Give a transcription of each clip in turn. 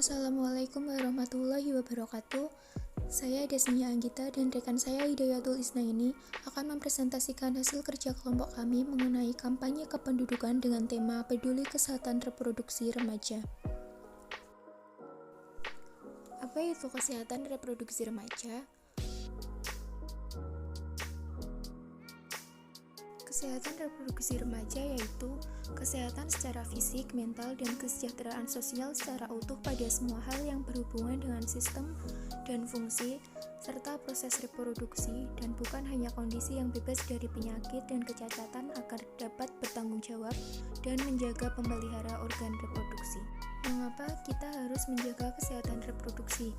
Assalamualaikum warahmatullahi wabarakatuh. Saya Desnia Anggita dan rekan saya Hidayatul Isnaini akan mempresentasikan hasil kerja kelompok kami mengenai kampanye kependudukan dengan tema Peduli Kesehatan Reproduksi Remaja. Apa itu kesehatan reproduksi remaja? Kesehatan reproduksi remaja yaitu kesehatan secara fisik, mental, dan kesejahteraan sosial secara utuh pada semua hal yang berhubungan dengan sistem dan fungsi, serta proses reproduksi, dan bukan hanya kondisi yang bebas dari penyakit dan kecacatan agar dapat bertanggung jawab dan menjaga pemelihara organ reproduksi. Mengapa kita harus menjaga kesehatan reproduksi?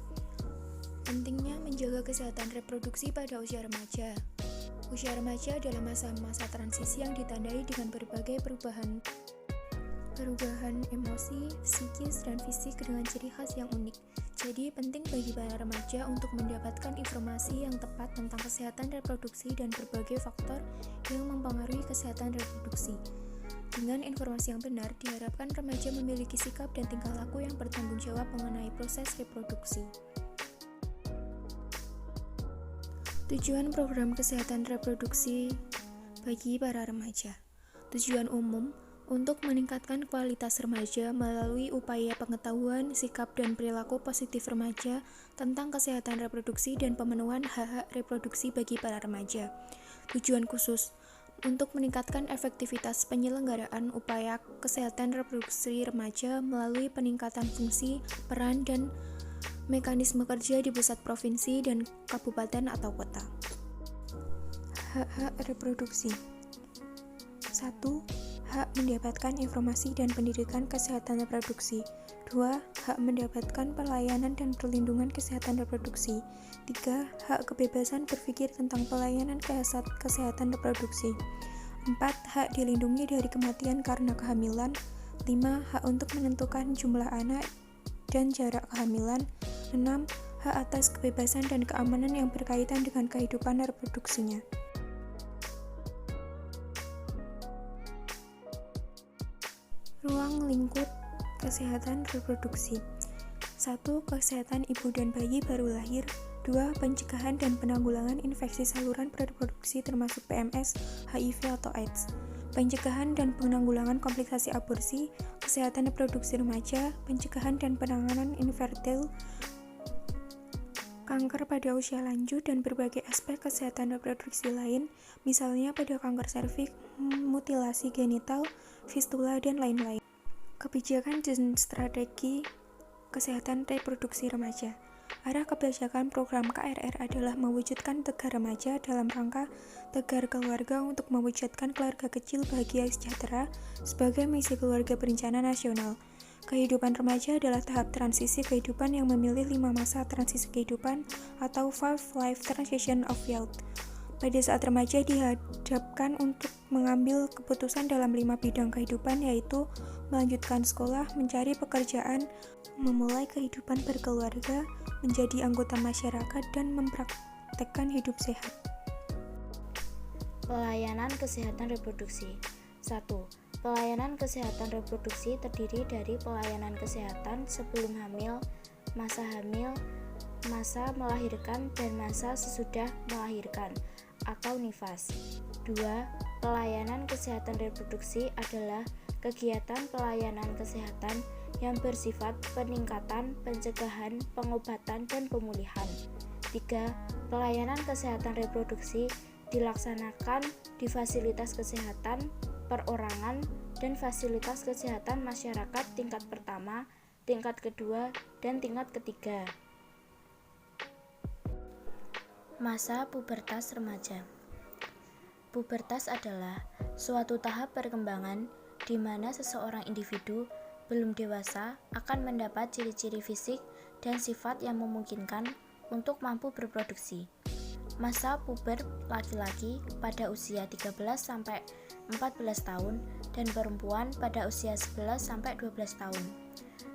Pentingnya menjaga kesehatan reproduksi pada usia remaja. Usia remaja adalah masa-masa transisi yang ditandai dengan berbagai perubahan emosi, psikis, dan fisik dengan ciri khas yang unik. Jadi, penting bagi para remaja untuk mendapatkan informasi yang tepat tentang kesehatan reproduksi dan berbagai faktor yang mempengaruhi kesehatan reproduksi. Dengan informasi yang benar, diharapkan remaja memiliki sikap dan tingkah laku yang bertanggung jawab mengenai proses reproduksi. Tujuan program kesehatan reproduksi bagi para remaja. Tujuan umum untuk meningkatkan kualitas remaja melalui upaya pengetahuan, sikap, dan perilaku positif remaja tentang kesehatan reproduksi dan pemenuhan hak-hak reproduksi bagi para remaja. Tujuan khusus untuk meningkatkan efektivitas penyelenggaraan upaya kesehatan reproduksi remaja melalui peningkatan fungsi, peran, dan mekanisme kerja di pusat provinsi dan kabupaten atau kota. Hak-hak reproduksi. 1. Hak mendapatkan informasi dan pendidikan kesehatan reproduksi. 2. Hak mendapatkan pelayanan dan perlindungan kesehatan reproduksi. 3. Hak kebebasan berpikir tentang pelayanan kesehatan reproduksi. 4. Hak dilindungi dari kematian karena kehamilan. 5. Hak untuk menentukan jumlah anak dan jarak kehamilan. 6. Hak atas kebebasan dan keamanan yang berkaitan dengan kehidupan reproduksinya. Ruang lingkup kesehatan reproduksi. 1. Kesehatan ibu dan bayi baru lahir. 2. Pencegahan dan penanggulangan infeksi saluran reproduksi termasuk PMS, HIV atau AIDS. Pencegahan dan penanggulangan komplikasi aborsi, kesehatan reproduksi remaja, pencegahan dan penanganan infertil, kanker pada usia lanjut, dan berbagai aspek kesehatan reproduksi lain, misalnya pada kanker serviks, mutilasi genital, fistula, dan lain-lain. Kebijakan dan strategi kesehatan reproduksi remaja. Arah kebijakan program KRR adalah mewujudkan Tegar Remaja dalam rangka Tegar Keluarga untuk mewujudkan keluarga kecil bahagia sejahtera sebagai misi keluarga berencana nasional. Kehidupan remaja adalah tahap transisi kehidupan yang memilih 5 masa transisi kehidupan atau 5 life transition of youth. Pada saat remaja dihadapkan untuk mengambil keputusan dalam 5 bidang kehidupan, yaitu melanjutkan sekolah, mencari pekerjaan, memulai kehidupan berkeluarga, menjadi anggota masyarakat, dan mempraktekkan hidup sehat. Pelayanan kesehatan reproduksi. 1. Pelayanan kesehatan reproduksi terdiri dari pelayanan kesehatan sebelum hamil, masa melahirkan, dan masa sesudah melahirkan atau nifas. 2. Pelayanan kesehatan reproduksi adalah kegiatan pelayanan kesehatan yang bersifat peningkatan, pencegahan, pengobatan, dan pemulihan. 3. Pelayanan kesehatan reproduksi dilaksanakan di fasilitas kesehatan, perorangan, dan fasilitas kesehatan masyarakat tingkat pertama, tingkat kedua, dan tingkat ketiga. Masa pubertas remaja. Pubertas adalah suatu tahap perkembangan di mana seseorang individu belum dewasa akan mendapat ciri-ciri fisik dan sifat yang memungkinkan untuk mampu berproduksi. Masa puber laki-laki pada usia 13-14 tahun dan perempuan pada usia 11-12 tahun.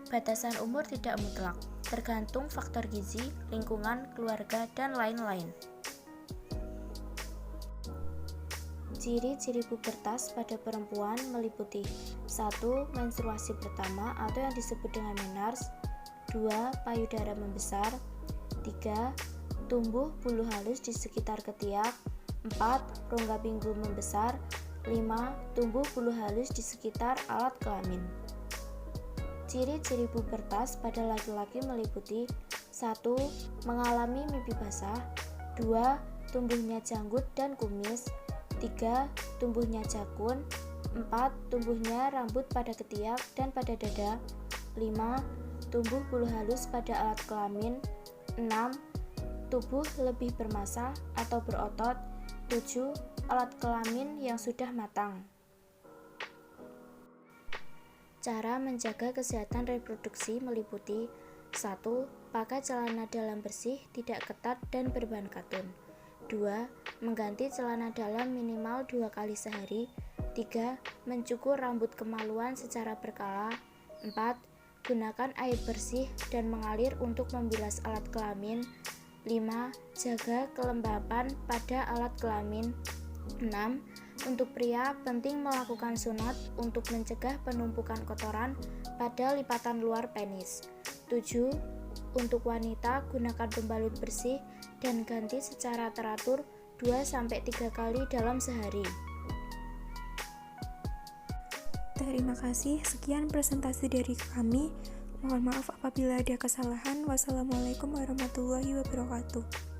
Batasan umur tidak mutlak, tergantung faktor gizi, lingkungan, keluarga, dan lain-lain. Ciri-ciri pubertas pada perempuan meliputi 1. Menstruasi pertama atau yang disebut dengan menarche. 2. Payudara membesar. 3. Tumbuh bulu halus di sekitar ketiak. 4. Rongga pinggul membesar. 5. Tumbuh bulu halus di sekitar alat kelamin. Ciri-ciri pubertas pada laki-laki meliputi 1. Mengalami mimpi basah. 2. Tumbuhnya janggut dan kumis. 3. Tumbuhnya jakun. 4. Tumbuhnya rambut pada ketiak dan pada dada. 5. Tumbuh bulu halus pada alat kelamin. 6. Tubuh lebih bermassa atau berotot. 7. Alat kelamin yang sudah matang. Cara menjaga kesehatan reproduksi meliputi 1. Pakai celana dalam bersih, tidak ketat dan berbahan katun. 2. Mengganti celana dalam minimal 2 kali sehari. 3. Mencukur rambut kemaluan secara berkala. 4. Gunakan air bersih dan mengalir untuk membilas alat kelamin. 5. Jaga kelembapan pada alat kelamin. 6. Untuk pria, penting melakukan sunat untuk mencegah penumpukan kotoran pada lipatan luar penis. 7. Untuk wanita, gunakan pembalut bersih dan ganti secara teratur 2-3 kali dalam sehari. Terima kasih, sekian presentasi dari kami. Mohon maaf apabila ada kesalahan. Wassalamualaikum warahmatullahi wabarakatuh.